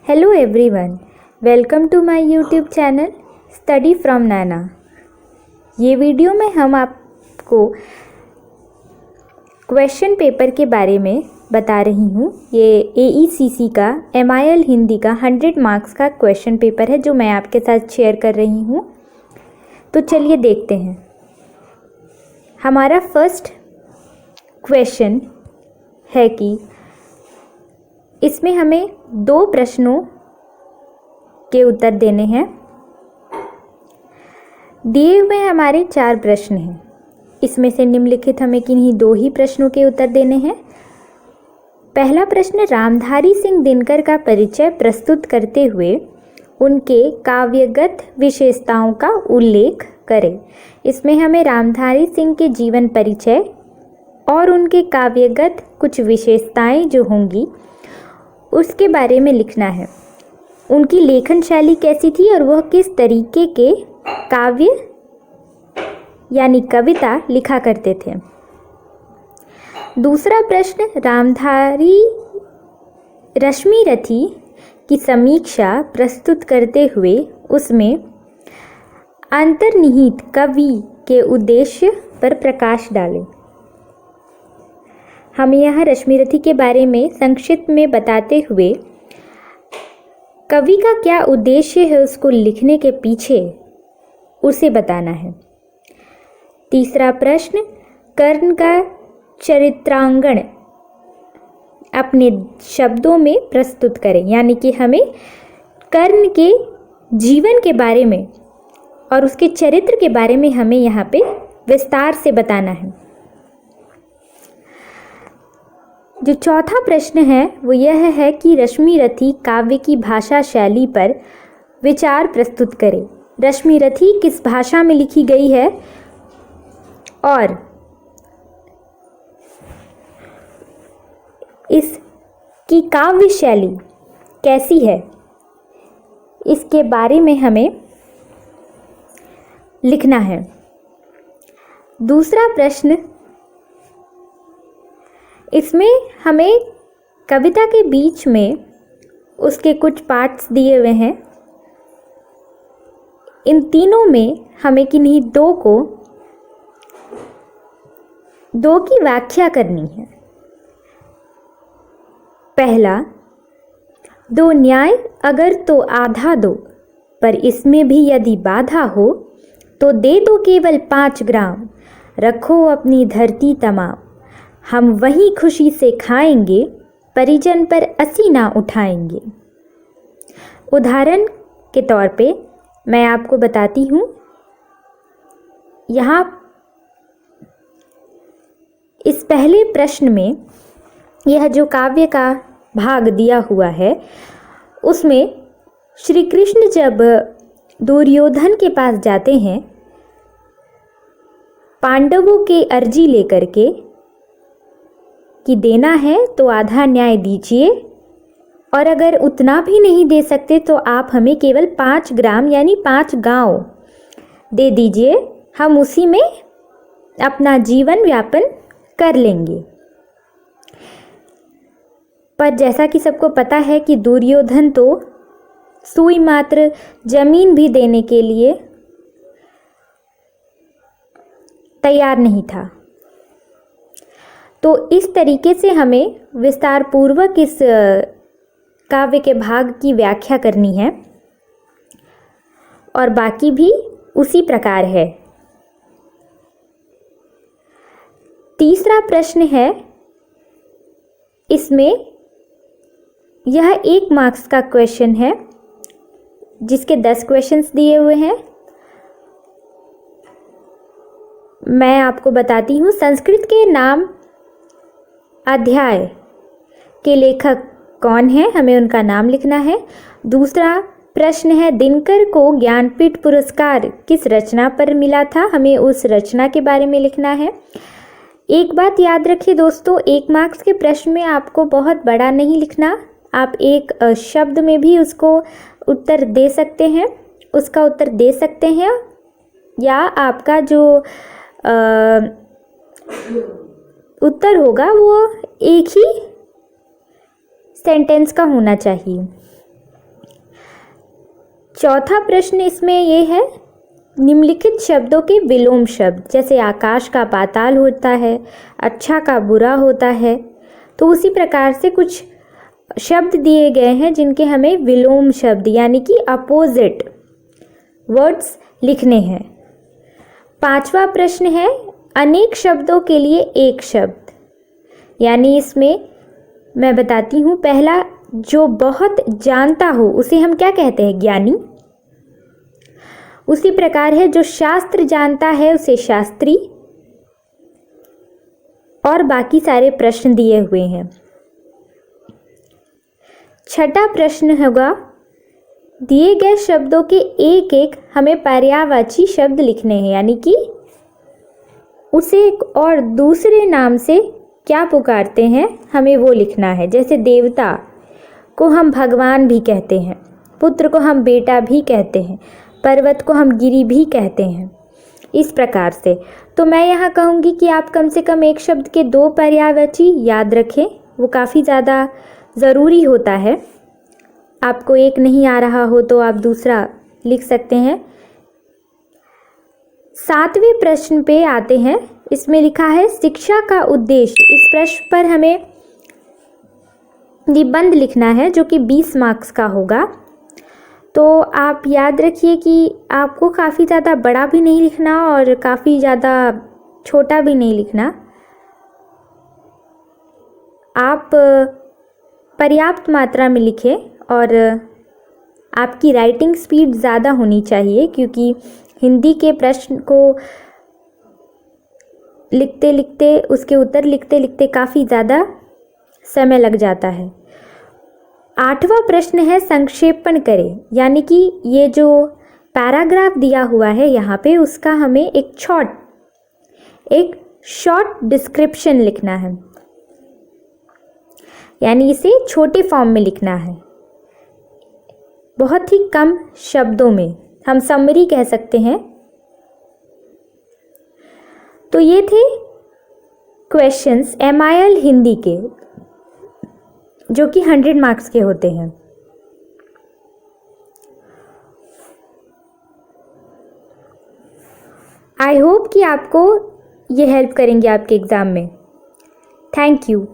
Hello everyone, welcome to my YouTube channel Study from Nana। ये video में हम आपको क्वेश्चन पेपर के बारे में बता रही हूँ। ये AECC का MIL हिंदी का 100 मार्क्स का क्वेश्चन पेपर है जो मैं आपके साथ शेयर कर रही हूँ। तो चलिए देखते हैं। हमारा फर्स्ट क्वेश्चन है कि इसमें हमें 2 प्रश्नों के उत्तर देने हैं। दिए हुए हमारे 4 प्रश्न हैं। इसमें से निम्नलिखित हमें किन्हीं 2 ही प्रश्नों के उत्तर देने हैं। पहला प्रश्न, रामधारी सिंह दिनकर का परिचय प्रस्तुत करते हुए उनके काव्यगत विशेषताओं का उल्लेख करें। इसमें हमें रामधारी सिंह के जीवन परिचय और उनके काव्यगत कुछ विशेषताएं जो होंगी उसके बारे में लिखना है। उनकी लेखन शैली कैसी थी और वह किस तरीके के काव्य यानी कविता लिखा करते थे। दूसरा प्रश्न, रामधारी रश्मिरथी की समीक्षा प्रस्तुत करते हुए उसमें अंतर्निहित कवि के उद्देश्य पर प्रकाश डालें। हम यहाँ रश्मिरथी के बारे में संक्षिप्त में बताते हुए कवि का क्या उद्देश्य है उसको लिखने के पीछे उसे बताना है। तीसरा प्रश्न, कर्ण का चरित्रांगण अपने शब्दों में प्रस्तुत करें। यानी कि हमें कर्ण के जीवन के बारे में और उसके चरित्र के बारे में हमें यहाँ पे विस्तार से बताना है। जो चौथा प्रश्न है वो यह है कि रश्मिरथी काव्य की भाषा शैली पर विचार प्रस्तुत करें। रश्मिरथी किस भाषा में लिखी गई है और इसकी काव्य शैली कैसी है, इसके बारे में हमें लिखना है। दूसरा प्रश्न, इसमें हमें कविता के बीच में उसके कुछ पार्ट्स दिए हुए हैं। इन तीनों में हमें किन्हीं 2 की व्याख्या करनी है। पहला, 2 न्याय अगर तो आधा दो, पर इसमें भी यदि बाधा हो तो दे दो केवल 5 ग्राम, रखो अपनी धरती तमाम, हम वही खुशी से खाएंगे, परिजन पर असी ना उठाएंगे। उदाहरण के तौर पे मैं आपको बताती हूँ। यहाँ इस पहले प्रश्न में यह जो काव्य का भाग दिया हुआ है उसमें श्री कृष्ण जब दुर्योधन के पास जाते हैं पांडवों के अर्जी लेकर के कि देना है तो आधा न्याय दीजिए और अगर उतना भी नहीं दे सकते तो आप हमें केवल 5 ग्राम यानी 5 गांव दे दीजिए, हम उसी में अपना जीवन व्यापन कर लेंगे। पर जैसा कि सबको पता है कि दुर्योधन तो सुई मात्र जमीन भी देने के लिए तैयार नहीं था। तो इस तरीके से हमें विस्तार पूर्वक इस काव्य के भाग की व्याख्या करनी है और बाकी भी उसी प्रकार है। तीसरा प्रश्न है, इसमें यह 1 मार्क्स का क्वेश्चन है जिसके 10 क्वेश्चंस दिए हुए हैं। मैं आपको बताती हूँ। संस्कृत के नाम अध्याय के लेखक कौन है, हमें उनका नाम लिखना है। दूसरा प्रश्न है, दिनकर को ज्ञानपीठ पुरस्कार किस रचना पर मिला था, हमें उस रचना के बारे में लिखना है। एक बात याद रखिए दोस्तों, 1 मार्क्स के प्रश्न में आपको बहुत बड़ा नहीं लिखना, आप एक शब्द में भी उसको उत्तर दे सकते हैं, उसका उत्तर दे सकते हैं, या आपका जो उत्तर होगा वो एक ही सेंटेंस का होना चाहिए। चौथा प्रश्न इसमें ये है, निम्नलिखित शब्दों के विलोम शब्द, जैसे आकाश का पाताल होता है, अच्छा का बुरा होता है, तो उसी प्रकार से कुछ शब्द दिए गए हैं जिनके हमें विलोम शब्द यानी कि अपोजिट वर्ड्स लिखने हैं। पांचवा प्रश्न है, अनेक शब्दों के लिए एक शब्द, यानी इसमें मैं बताती हूँ। पहला, जो बहुत जानता हो उसे हम क्या कहते हैं? ज्ञानी। उसी प्रकार है, जो शास्त्र जानता है उसे शास्त्री, और बाकी सारे प्रश्न दिए हुए हैं। छठा प्रश्न होगा, दिए गए शब्दों के एक एक हमें पर्यायवाची शब्द लिखने हैं, यानी कि उसे एक और दूसरे नाम से क्या पुकारते हैं हमें वो लिखना है। जैसे देवता को हम भगवान भी कहते हैं, पुत्र को हम बेटा भी कहते हैं, पर्वत को हम गिरी भी कहते हैं, इस प्रकार से। तो मैं यहाँ कहूँगी कि आप कम से कम एक शब्द के 2 पर्यायवाची याद रखें, वो काफ़ी ज़्यादा ज़रूरी होता है। आपको एक नहीं आ रहा हो तो आप दूसरा लिख सकते हैं। 7वें प्रश्न पे आते हैं। इसमें लिखा है, शिक्षा का उद्देश्य। इस प्रश्न पर हमें निबंध लिखना है जो कि 20 मार्क्स का होगा। तो आप याद रखिए कि आपको काफ़ी ज़्यादा बड़ा भी नहीं लिखना और काफ़ी ज़्यादा छोटा भी नहीं लिखना। आप पर्याप्त मात्रा में लिखें और आपकी राइटिंग स्पीड ज़्यादा होनी चाहिए, क्योंकि हिंदी के प्रश्न को लिखते लिखते, उसके उत्तर लिखते लिखते काफ़ी ज़्यादा समय लग जाता है। 8वां प्रश्न है, संक्षेपण करें, यानी कि ये जो पैराग्राफ दिया हुआ है यहाँ पे, उसका हमें एक शॉर्ट डिस्क्रिप्शन लिखना है, यानी इसे छोटे फॉर्म में लिखना है, बहुत ही कम शब्दों में, हम समरी कह सकते हैं। तो ये थे क्वेश्चंस MIL हिंदी के, जो कि 100 मार्क्स के होते हैं। आई होप कि आपको ये हेल्प करेंगे आपके एग्ज़ाम में। Thank you.